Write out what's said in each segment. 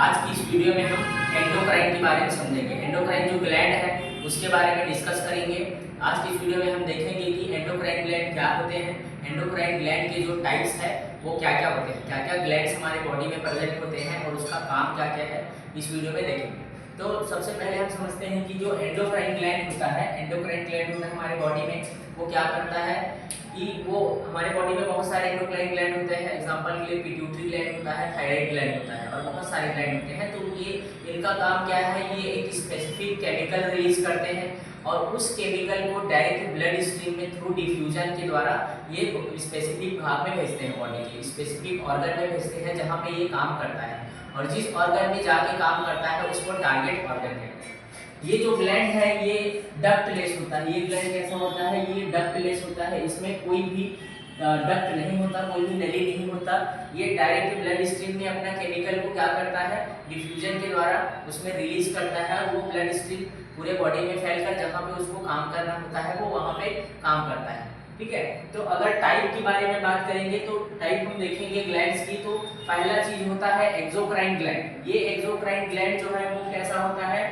आज की इस वीडियो में हम एंडोक्राइन के बारे में समझेंगे। एंडोक्राइन जो ग्लैंड है उसके बारे में डिस्कस करेंगे। आज की इस वीडियो में हम देखेंगे कि एंडोक्राइन ग्लैंड क्या होते हैं, एंडोक्राइन ग्लैंड के जो टाइप्स है वो क्या क्या होते हैं, क्या क्या ग्लैंड्स हमारे बॉडी में प्रेजेंट होते हैं और उसका काम क्या क्या है, इस वीडियो में देखेंगे। तो सबसे पहले हम समझते हैं कि जो एंडोक्राइन ग्लैंड होता है, एंडोक्राइन ग्लैंड होता है हमारे बॉडी में, वो क्या करता है कि वो हमारे बॉडी में बहुत सारे एंडोक्राइन ग्लैंड होते हैं। एग्जांपल के लिए पिट्यूटरी ग्लैंड होता है, थायराइड ग्लैंड होता है और बहुत सारे ग्लैंड होते हैं। तो ये इनका काम क्या है, ये एक स्पेसिफिक केमिकल रिलीज करते हैं और उस केमिकल को डायरेक्ट ब्लड स्ट्रीम में थ्रू डिफ्यूजन के द्वारा ये स्पेसिफिक भाग में भेजते हैं, बॉडी के स्पेसिफिक ऑर्गन में भेजते हैं जहाँ पे ये काम करता है। और जिस ऑर्गन में जाके काम करता है उसको टारगेट ऑर्गन कहते हैं। ये जो ग्लैंड है ये डक्टलेस होता है। ये ग्लैंड कैसा होता है, ये डक्टलेस होता है। इसमें कोई भी डक्ट नहीं होता, कोई भी नली नहीं होता। ये डायरेक्ट ब्लड स्ट्रीम में अपना केमिकल को क्या करता है, डिफ्यूजन के द्वारा उसमें रिलीज करता है। वो ब्लड स्ट्रीम पूरे बॉडी में फैलकर जहाँ पे उसको काम करना होता है वो वहाँ पे काम करता है। ठीक है, तो अगर टाइप के बारे में बात करेंगे तो टाइप हम देखेंगे ग्लैंड्स की। तो पहला चीज होता है एक्सोक्राइन ग्लैंड। ये एक्सोक्राइन ग्लैंड जो है वो कैसा होता है,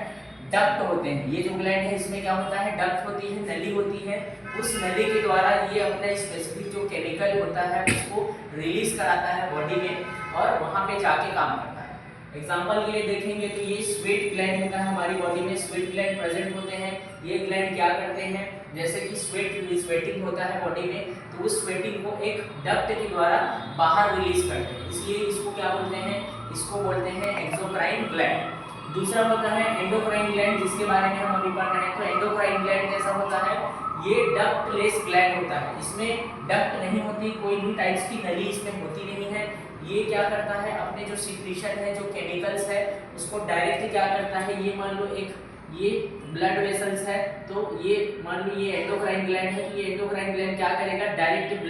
डक्ट होते हैं। ये जो ग्लैंड है इसमें क्या होता है, डक्ट होती है, नली होती है। उस नली के द्वारा ये अपना स्पेसिफिक जो केमिकल होता है उसको रिलीज कराता है बॉडी में और वहां पे जाके काम करता है। एग्जांपल के लिए देखेंगे तो ये स्वेट ग्लैंड होता है हमारी बॉडी में, स्वेट ग्लैंड प्रेजेंट होते हैं। ये ग्लैंड क्या करते हैं, जैसे कि स्वेटिंग होता है बॉडी में, तो उस स्वेटिंग को एक डक्ट के द्वारा बाहर रिलीज करते हैं, इसलिए इसको क्या बोलते हैं, इसको बोलते हैं एक्सोक्राइन ग्लैंड। दूसरा होता है एंडोक्राइन ग्लैंड, जिसके बारे में हम अभी पढ़ रहे हैं। तो एंडोक्राइन ग्लैंड कैसा होता है, ये डक्टलेस ग्लैंड होता है। इसमें डक्ट नहीं होती, कोई भी टाइप्स की नली इसमें होती नहीं है। ये क्या करता है, अपने जो सिक्रीशन है, जो केमिकल्स है, उसको डायरेक्ट क्या करता है, ये मान लो एक ये ब्लड वेसल्स है, तो ये मान लो ये एंडोक्राइन ग्लैंड है। तो ये एंडोक्राइन ग्लैंड क्या करेगा, डायरेक्ट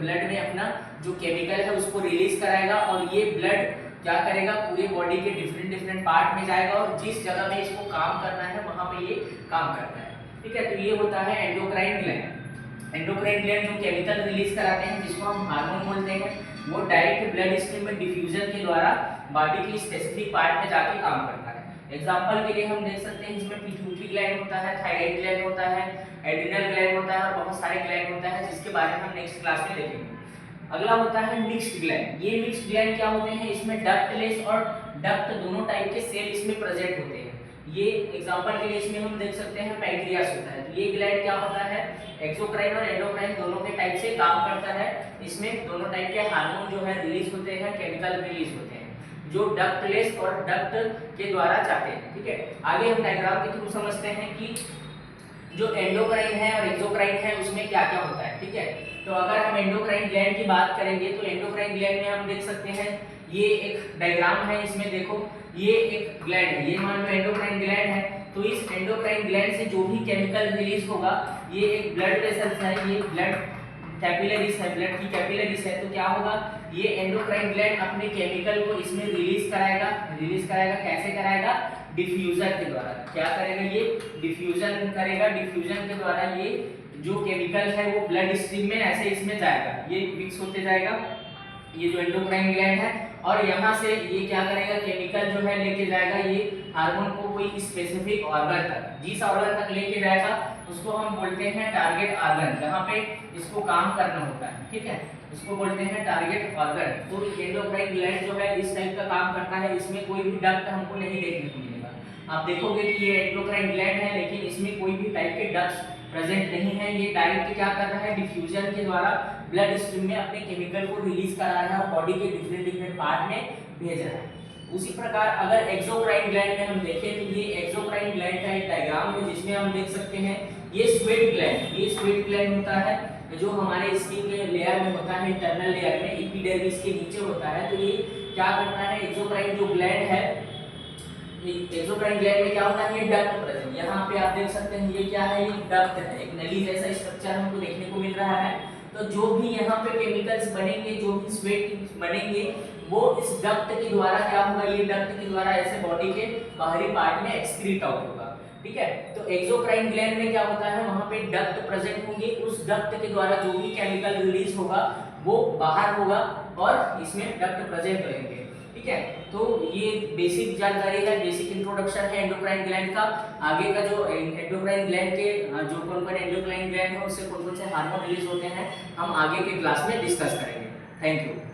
ब्लड में अपना जो केमिकल है उसको रिलीज कराएगा और ये ब्लड क्या करेगा, पूरे बॉडी के डिफरेंट पार्ट में जाएगा और जिस जगह में इसको काम करना है वहां पे ये काम करता है। ठीक है, तो ये होता है एंडोक्राइन ग्लैंड। एंडोक्राइन ग्लैंड जो केमिकल रिलीज कराते हैं जिसको हम हार्मोन बोलते हैं, वो डायरेक्ट ब्लड स्ट्रीम में डिफ्यूजन के द्वारा बॉडी की स्पेसिफिक पार्ट में जाके काम करता है। एग्जांपल के लिए हम देख सकते हैं इसमें पिट्यूटरी ग्लैंड होता है, थायराइड ग्लैंड होता है, एड्रिनल ग्लैंड होता है और बहुत सारे ग्लैंड होता है जिसके बारे में हम नेक्स्ट क्लास में देखेंगे। अगला होता है मिक्स्ड ग्लैंड। ये मिक्स्ड ग्लैंड क्या होते हैं, इसमें डक्टलेस और डक्ट दोनों टाइप के सेल इसमें प्रेजेंट होते हैं। ये एग्जांपल के लिए इसमें हम देख सकते हैं पैंक्रियास होता है। तो ये ग्लैंड क्या होता है, एक्सोक्राइन और एंडोक्राइन दोनों के टाइप से काम करता है। इसमें दोनों टाइप के हार्मोन जो है रिलीज होते हैं, केमिकल रिलीज होते हैं जो डक्टलेस और डक्ट के द्वारा जाते हैं। ठीक है, आगे हम डायग्राम के थ्रू समझते हैं कि जो एंडोक्राइन है और एक्सोक्राइन है उसमें क्या क्या होता है। ठीक है, तो अगर हम एंडोक्राइन ग्लैंड की बात करेंगे तो एंडोक्राइन ग्लैंड में हम देख सकते हैं, ये एक डायग्राम है, इसमें देखो ये एक ग्लैंड है, ये मान लो एंडोक्राइन ग्लैंड है। तो इस एंडोक्राइन ग्लैंड से जो भी केमिकल रिलीज होगा, ये एक ब्लड वेसल्स है, ये ब्लड कैपिलरीज है, ब्लड की कैपिलरीज है। तो क्या होगा, ये एंडोक्राइन ग्लैंड अपने केमिकल को इसमें रिलीज कराएगा कैसे कराएगा, डिफ्यूजन के द्वारा। क्या करेगा, ये डिफ्यूजन करेगा, डिफ्यूजन के द्वारा ये जो केमिकल है वो ब्लड स्ट्रीम में ऐसे इसमें जाएगा, ये मिक्स होते जाएगा, ये जो एंडोक्राइन ग्लैंड है। और यहाँ से ये क्या करेगा, केमिकल जो है लेके जाएगा ये हार्मोन को कोई स्पेसिफिक ऑर्गन तक, जिस ऑर्गन तक लेके जाएगा उसको हम बोलते हैं टारगेट ऑर्गन, जहाँ पे इसको काम करना होता है। ठीक है, उसको बोलते हैं टारगेट ऑर्गन। तो एंडोक्राइन ग्लैंड जो है इस टाइप का काम करता है, इसमें कोई भी डक्ट हमको नहीं देखने को मिलेगा। आप देखोगे कि ये एंडोक्राइन ग्लैंड है लेकिन इसमें कोई भी टाइप के डक्ट्स प्रेजेंट नहीं है। ये डायरेक्ट क्या कर रहा है, डिफ्यूजन के द्वारा ब्लड स्ट्रीम में अपने केमिकल को रिलीज करा रहा है और बॉडी के डिफरेंट पार्ट में भेज रहा है। उसी प्रकार अगर एक्सोक्राइन ग्लैंड में हम देखें तो ये एक्सोक्राइन ग्लैंड का एक डायग्राम है जिसमें हम देख सकते हैं ये स्वेट ग्लैंड, ये स्वेट ग्लैंड होता है जो हमारे स्किन के लेयर में होता है, इंटरनल लेयर में, एपिडर्मिस के नीचे होता है। तो ये क्या करता है, एक्सोक्राइन जो ग्लैंड है, एक्सोक्राइन ग्लैंड में क्या होता है, ये डक्ट प्रेजेंट, यहाँ पे आप देख सकते हैं ये क्या है, ये डक्ट है, एक नली जैसा स्ट्रक्चर हमको देखने को मिल रहा है। तो जो भी यहाँ पे केमिकल्स बनेंगे, जो भी स्वेट बनेंगे, वो इस डक्ट के द्वारा क्या होगा, ये डक्ट के द्वारा ऐसे बॉडी के बाहरी पार्ट में एक्सक्रीट आउट होगा। ठीक है, तो एक्सोक्राइन ग्लैंड में क्या होता है, वहां पे डक्ट प्रेजेंट होंगे, उस डक्ट के द्वारा जो भी केमिकल रिलीज होगा वो बाहर होगा और इसमें डक्ट प्रेजेंट रहेंगे। ठीक है। तो ये बेसिक जानकारी है, बेसिक इंट्रोडक्शन है एंडोक्राइन ग्लैंड का। आगे का जो एंडोक्राइन ग्लैंड के जो कौन-कौन एंडोक्राइन ग्लैंड है उससे कौन-कौन से हार्मोन रिलीज होते हैं हम आगे के क्लास में डिस्कस करेंगे। Thank you.